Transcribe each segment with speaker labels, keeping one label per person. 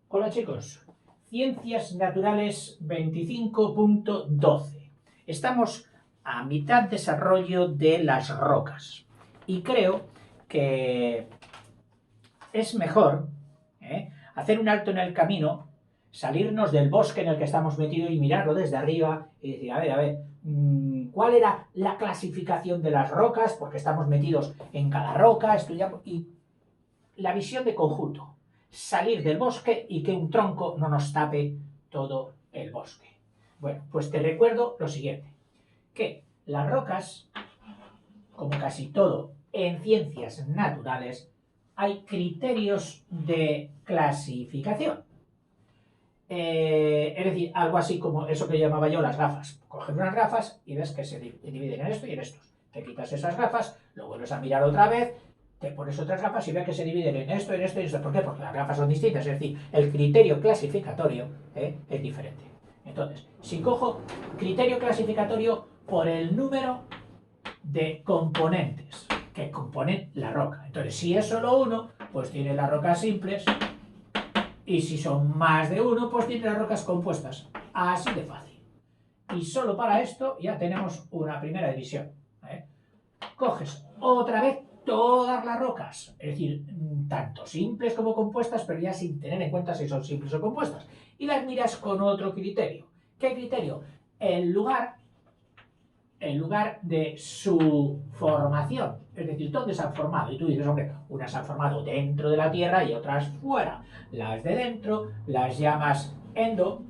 Speaker 1: Hola chicos, Ciencias Naturales 25.12. Estamos a mitad desarrollo de las rocas y creo que es mejor hacer un alto en el camino, salirnos del bosque en el que estamos metidos y mirarlo desde arriba y decir, a ver, ¿cuál era la clasificación de las rocas? Porque estamos metidos en cada roca, estudiamos y la visión de conjunto, salir del bosque y que un tronco no nos tape todo el bosque. Bueno, pues te recuerdo lo siguiente, que las rocas, como casi todo en ciencias naturales, hay criterios de clasificación. Es decir, algo así como eso que llamaba yo las gafas. Coges unas gafas y ves que se dividen en esto y en estos. Te quitas esas gafas, lo vuelves a mirar otra vez, te pones otras gafas y ves que se dividen en esto, en esto y en esto. ¿Por qué? Porque las gafas son distintas. Es decir, el criterio clasificatorio es diferente. Entonces, si cojo criterio clasificatorio por el número de componentes que componen la roca. Entonces, si es solo uno, pues tiene las rocas simples, y si son más de uno, pues tiene las rocas compuestas. Así de fácil. Y solo para esto ya tenemos una primera división. Coges otra vez todas las rocas, es decir, tanto simples como compuestas, pero ya sin tener en cuenta si son simples o compuestas. Y las miras con otro criterio. ¿Qué criterio? El lugar de su formación, es decir, dónde se han formado. Y tú dices, hombre, unas se han formado dentro de la Tierra y otras fuera. Las de dentro las llamas endo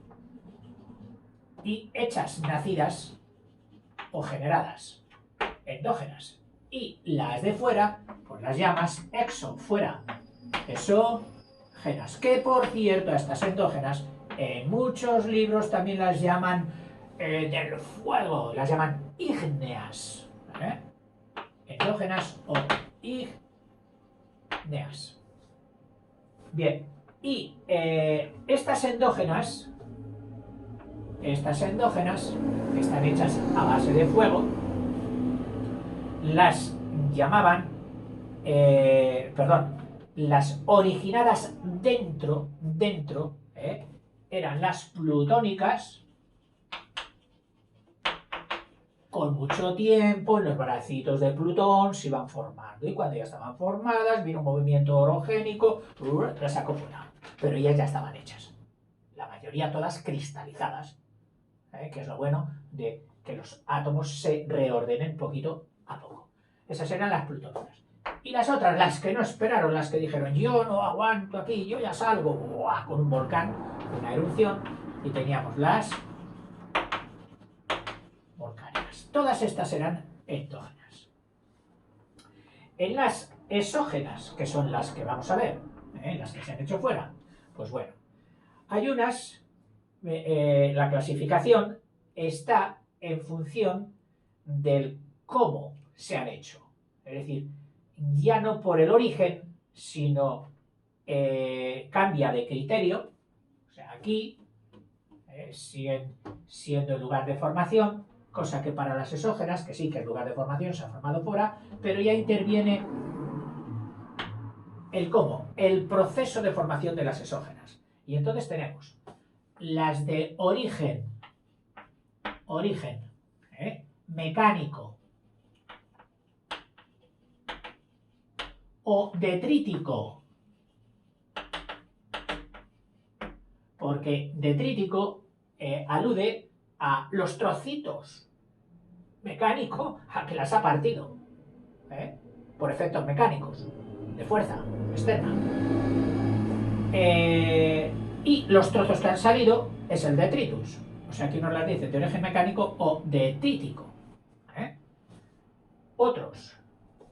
Speaker 1: y hechas, nacidas o generadas, endógenas. Y las de fuera, pues las llamas exo, fuera, exógenas. Que por cierto, a estas endógenas, en muchos libros también las llaman del fuego, las llaman ígneas. Endógenas o ígneas. Bien, y estas endógenas, que están hechas a base de fuego, las llamaban, las originadas dentro, eran las plutónicas, con mucho tiempo en los bracitos de Plutón se iban formando y cuando ya estaban formadas vino un movimiento orogénico, las sacó fuera, pero ellas ya estaban hechas, la mayoría todas cristalizadas, que es lo bueno de que los átomos se reordenen poquito a poco. Esas eran las plutónicas. Y las otras, las que no esperaron, las que dijeron yo no aguanto aquí, yo ya salgo, ¡buah!, con un volcán, una erupción, y teníamos las volcánicas. Todas estas eran endógenas. En las exógenas, que son las que vamos a ver, las que se han hecho fuera, pues bueno, hay unas, la clasificación está en función del cómo se han hecho. Es decir, ya no por el origen, sino cambia de criterio. O sea, aquí siguen siendo el lugar de formación, cosa que para las exógenas, que sí que el lugar de formación se ha formado fuera, pero ya interviene el cómo, el proceso de formación de las exógenas. Y entonces tenemos las de origen mecánico o detrítico, porque detrítico alude a los trocitos, mecánico a que las ha partido, por efectos mecánicos, de fuerza externa. Y los trozos que han salido es el detritus, o sea que uno las dice de origen mecánico o detrítico. Otros,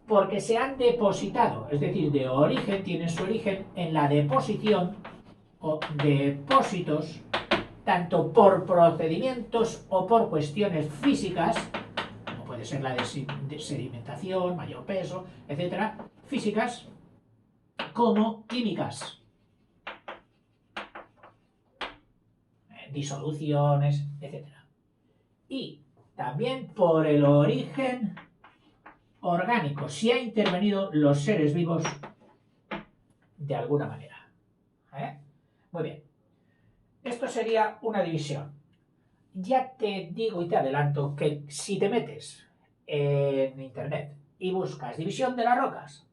Speaker 1: porque se han depositado, es decir, de origen, tienen su origen en la deposición o depósitos, tanto por procedimientos o por cuestiones físicas, como puede ser la de sedimentación, mayor peso, etcétera, físicas, como químicas, disoluciones, etcétera. Y también por el origen orgánico, si ha intervenido los seres vivos de alguna manera. Muy bien. Esto sería una división. Ya te digo y te adelanto que si te metes en internet y buscas división de las rocas,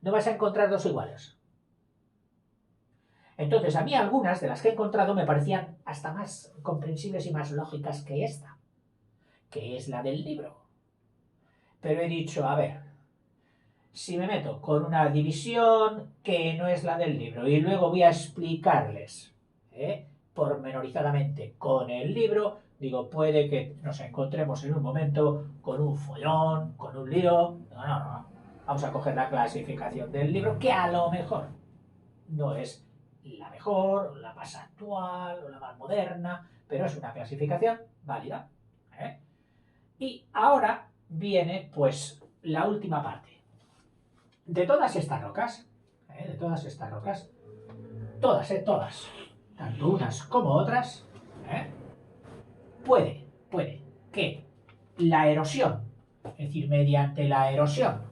Speaker 1: no vas a encontrar dos iguales. Entonces, a mí algunas de las que he encontrado me parecían hasta más comprensibles y más lógicas que esta, que es la del libro. Pero he dicho, a ver, si me meto con una división que no es la del libro y luego voy a explicarles pormenorizadamente con el libro, digo, puede que nos encontremos en un momento con un follón, con un lío. No. Vamos a coger la clasificación del libro, que a lo mejor no es la mejor, la más actual o la más moderna, pero es una clasificación válida. Y ahora viene, pues, la última parte. De todas estas rocas, todas, tanto unas como otras, puede que la erosión, es decir, mediante la erosión,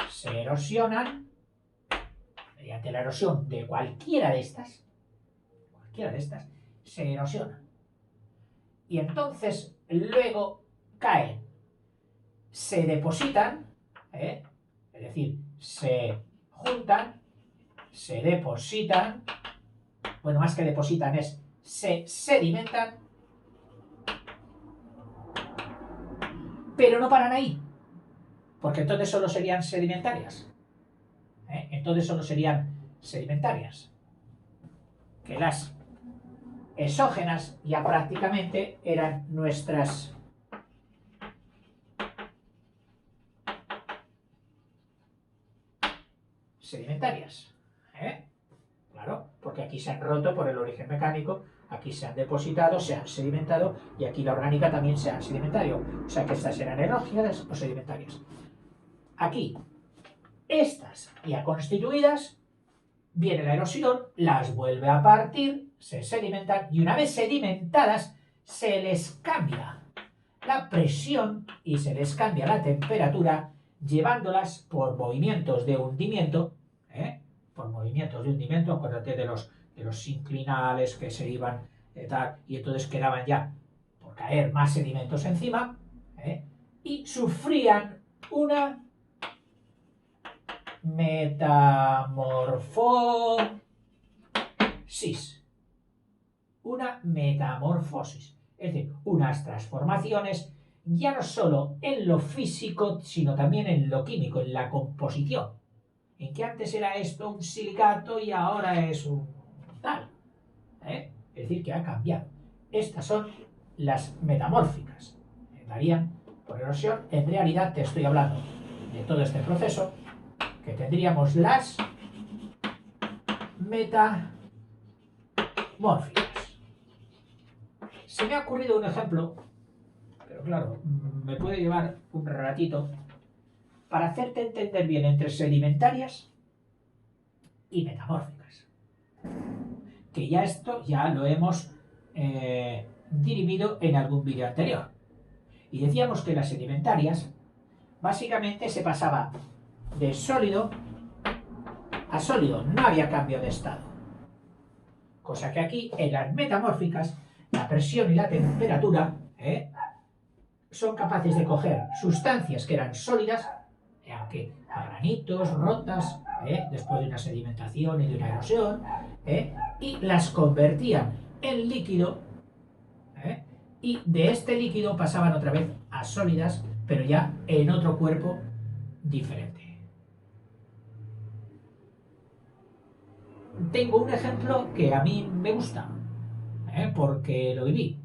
Speaker 1: se erosionan, mediante la erosión de cualquiera de estas, se erosionan. Y entonces luego caen, se depositan, es decir, se juntan, se depositan, bueno, más que depositan es se sedimentan, pero no paran ahí, porque entonces solo serían sedimentarias. Que las exógenas ya prácticamente eran nuestras sedimentarias. Claro, porque aquí se han roto por el origen mecánico, aquí se han depositado, se han sedimentado y aquí la orgánica también se ha sedimentado. O sea que estas eran erógenas o sedimentarias. Aquí, estas ya constituidas, viene la erosión, las vuelve a partir, se sedimentan y una vez sedimentadas se les cambia la presión y se les cambia la temperatura llevándolas por movimientos de hundimiento, acuérdate de los inclinales que se iban y entonces quedaban ya por caer más sedimentos encima, y sufrían una metamorfosis. Es decir, unas transformaciones ya no solo en lo físico, sino también en lo químico, en la composición. En que antes era esto un silicato y ahora es un tal. Es decir, que ha cambiado. Estas son las metamórficas. Varían por erosión. En realidad te estoy hablando de todo este proceso, que tendríamos las metamórficas. Se me ha ocurrido un ejemplo, pero claro, me puede llevar un ratito, para hacerte entender bien entre sedimentarias y metamórficas. Que ya esto ya lo hemos dirimido en algún vídeo anterior. Y decíamos que las sedimentarias básicamente se pasaba de sólido a sólido, no había cambio de estado. Cosa que aquí en las metamórficas la presión y la temperatura son capaces de coger sustancias que eran sólidas, aunque a granitos, rotas, después de una sedimentación y de una erosión, y las convertían en líquido, y de este líquido pasaban otra vez a sólidas, pero ya en otro cuerpo diferente. Tengo un ejemplo que a mí me gusta, porque lo viví.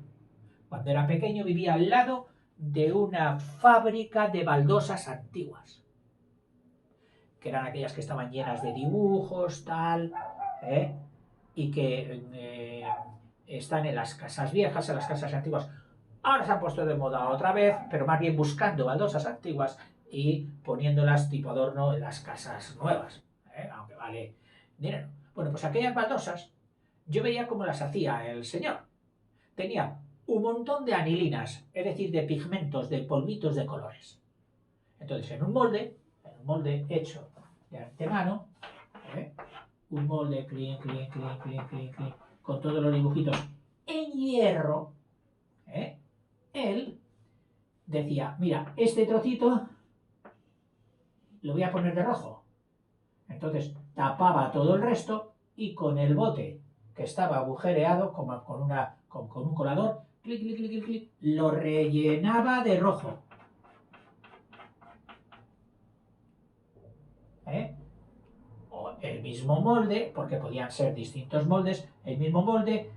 Speaker 1: Cuando era pequeño vivía al lado de una fábrica de baldosas antiguas, que eran aquellas que estaban llenas de dibujos, tal, y que están en las casas viejas, en las casas antiguas. Ahora se han puesto de moda otra vez, pero más bien buscando baldosas antiguas y poniéndolas tipo adorno en las casas nuevas, aunque vale dinero. Bueno, pues aquellas baldosas, yo veía cómo las hacía el señor. Tenía un montón de anilinas, es decir, de pigmentos, de polvitos de colores. Entonces, en un molde hecho de antemano, un molde, clean, clean, clean, clean, clean, clean, con todos los dibujitos en hierro, él decía, mira, este trocito lo voy a poner de rojo. Entonces tapaba todo el resto y con el bote que estaba agujereado, como con un colador, clic, clic, clic, clic, clic, lo rellenaba de rojo. O el mismo molde, porque podían ser distintos moldes, el mismo molde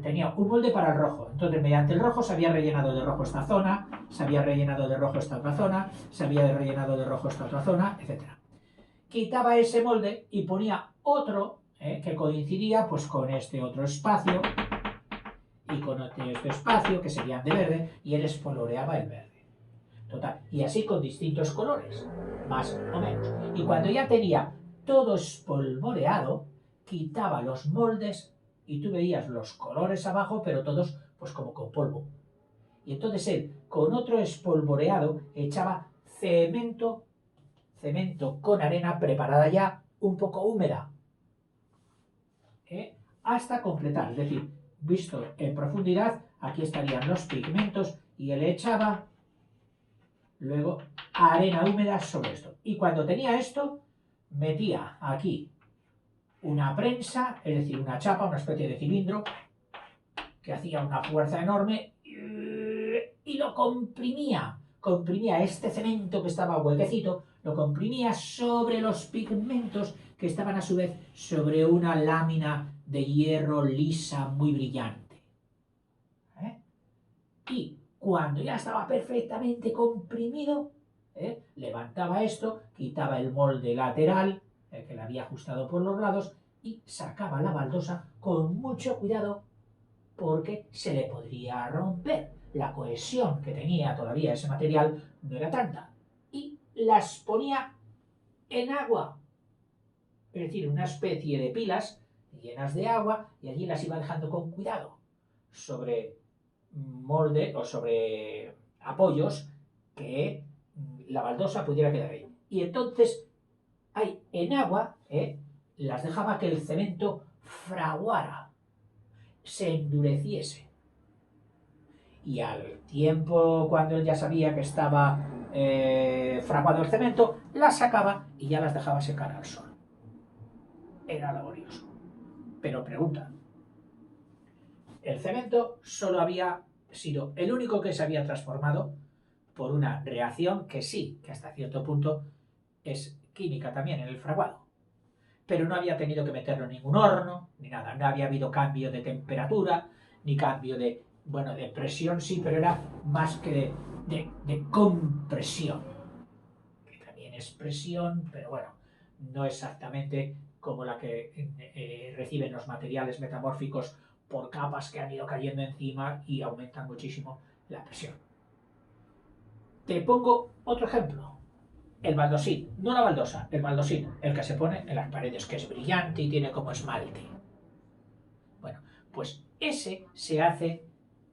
Speaker 1: tenía un molde para el rojo. Entonces, mediante el rojo se había rellenado de rojo esta zona, se había rellenado de rojo esta otra zona, se había rellenado de rojo esta otra zona, etc. Quitaba ese molde y ponía otro que coincidía pues con este otro espacio y con este espacio que serían de verde, y él espoloreaba el verde. Total, y así con distintos colores, más o menos. Y cuando ya tenía todo espolvoreado, quitaba los moldes y tú veías los colores abajo, pero todos pues como con polvo. Y entonces él, con otro espolvoreado, echaba cemento con arena preparada ya, un poco húmeda, hasta completar. Es decir, visto en profundidad, aquí estarían los pigmentos y él echaba luego arena húmeda sobre esto. Y cuando tenía esto, metía aquí una prensa, es decir, una chapa, una especie de cilindro, que hacía una fuerza enorme y lo comprimía. Comprimía este cemento que estaba huequecito, lo comprimía sobre los pigmentos que estaban a su vez sobre una lámina de hierro lisa muy brillante. Y cuando ya estaba perfectamente comprimido, levantaba esto, quitaba el molde lateral, que le había ajustado por los lados, y sacaba la baldosa con mucho cuidado porque se le podría romper. La cohesión que tenía todavía ese material no era tanta. Y las ponía en agua, es decir, una especie de pilas llenas de agua, y allí las iba dejando con cuidado sobre molde o sobre apoyos que la baldosa pudiera quedar ahí. Y entonces, ahí en agua, las dejaba que el cemento fraguara, se endureciese. Y al tiempo, cuando él ya sabía que estaba fraguado el cemento, las sacaba y ya las dejaba secar al sol. Era laborioso. Pero pregunta, el cemento solo había sido el único que se había transformado por una reacción que sí, que hasta cierto punto es química también en el fraguado, pero no había tenido que meterlo en ningún horno, ni nada, no había habido cambio de temperatura, ni cambio de, bueno, de presión sí, pero era más que de compresión, que también es presión, pero bueno, no exactamente como la que reciben los materiales metamórficos por capas que han ido cayendo encima y aumentan muchísimo la presión. Te pongo otro ejemplo. El baldosín, no la baldosa, el baldosín, el que se pone en las paredes, que es brillante y tiene como esmalte. Bueno, pues ese se hace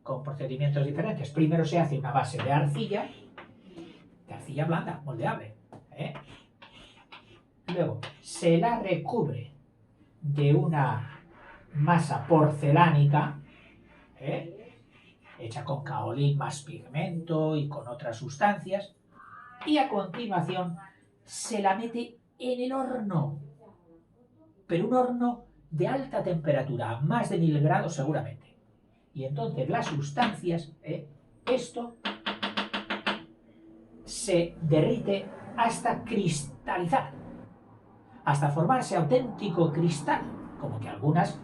Speaker 1: con procedimientos diferentes. Primero se hace una base de arcilla blanda, moldeable. Luego se la recubre de una masa porcelánica, hecha con caolín más pigmento y con otras sustancias, y a continuación se la mete en el horno, pero un horno de alta temperatura, más de 1000 grados seguramente. Y entonces las sustancias, esto se derrite hasta cristalizar, hasta formarse auténtico cristal, como que algunas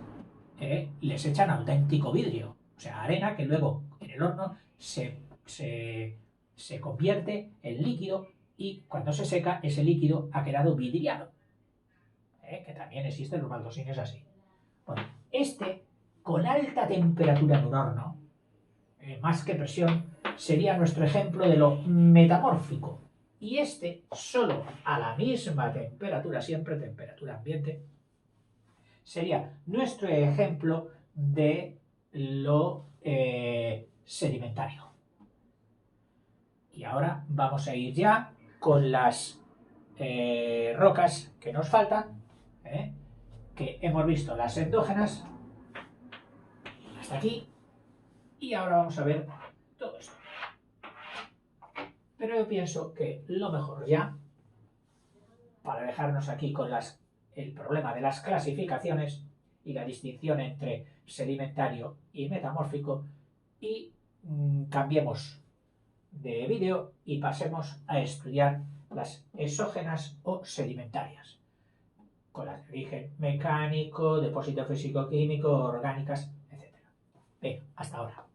Speaker 1: les echan auténtico vidrio, o sea, arena que luego en el horno se convierte en líquido y cuando se seca ese líquido ha quedado vidriado, que también existen los baldosines así. Bueno, este con alta temperatura en un horno, más que presión, sería nuestro ejemplo de lo metamórfico. Y este, solo a la misma temperatura, siempre temperatura ambiente, sería nuestro ejemplo de lo sedimentario. Y ahora vamos a ir ya con las rocas que nos faltan, que hemos visto las endógenas hasta aquí y ahora vamos a ver todo esto. Pero yo pienso que lo mejor ya, para dejarnos aquí con el problema de las clasificaciones y la distinción entre sedimentario y metamórfico, y cambiemos de vídeo y pasemos a estudiar las exógenas o sedimentarias, con las de origen mecánico, depósito físico-químico, orgánicas, etc. Venga, hasta ahora.